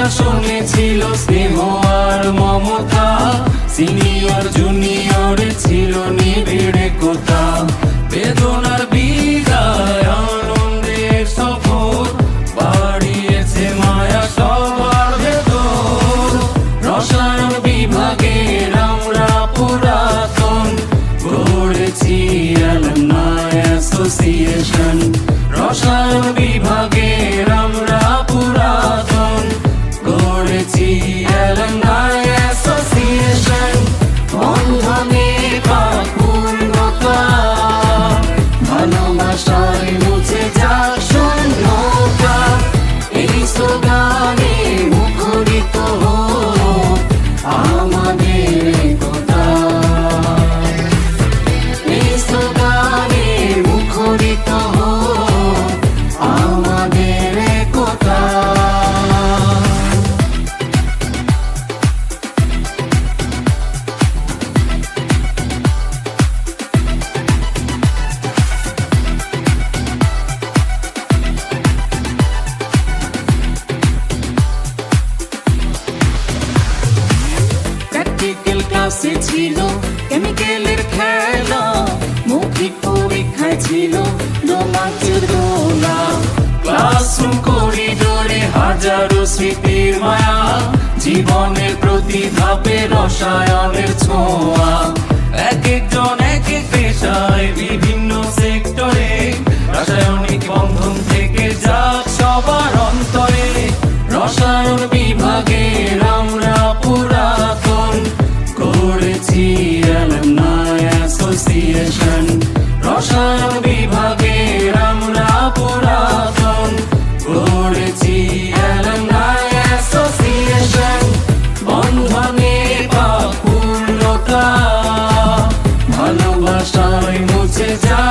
শাসনে ছিল স্নেহ আর মমতা, সিনিয়র জুনিয়র ছিল নিবিড় একতা। বেদনার বিদায় আনন্দের সফর, বাড়িয়েছে মায়া সবার ভেতর। রসায়ন বিভাগের আমরা পুরাতন, গড়েছি অ্যালুমনাই অ্যাসোসিয়েশন। রসায়ন বিভাগের আমরা পুরাতন, গড়েছি অ্যালুমনাই অ্যাসোসিয়েশন। বন্ধনে পাক পূর্ণতা, ভালোবাসায় মুছে যাক শূন্যতা। এই স্লোগানে মুখরিত হোক আমাদের একতা। এই স্লোগানে মুখরিত হোক আমাদের একতা। প্র্যাকটিক্যাল ক্লাসে ছিল কেমিক্যালের খেলা, মৌখিক পরীক্ষায় ছিল রোমাঞ্চের দোলা। ক্লাসরুম করিডোরে হাজারো স্মৃতির মায়া, জীবনের প্রতি ধাপে রসায়নের ছোঁয়া। এক একজন এক এক পেশায় বিভিন্ন সেক্টরে, রাসায়নিক বন্ধন থেকে যাক সবার অন্তরে। রসায়ন বিভাগের আমরা পুরাতন, গড়েছি অ্যালুমনাই অ্যাসোসিয়েশন। রসায়ন বিভাগের আমরা পুরাতন, গড়েছি অ্যালুমনাই অ্যাসোসিয়েশন। বন্ধনে পাক পূর্ণতা, ভালোবাসায় মুছে যায়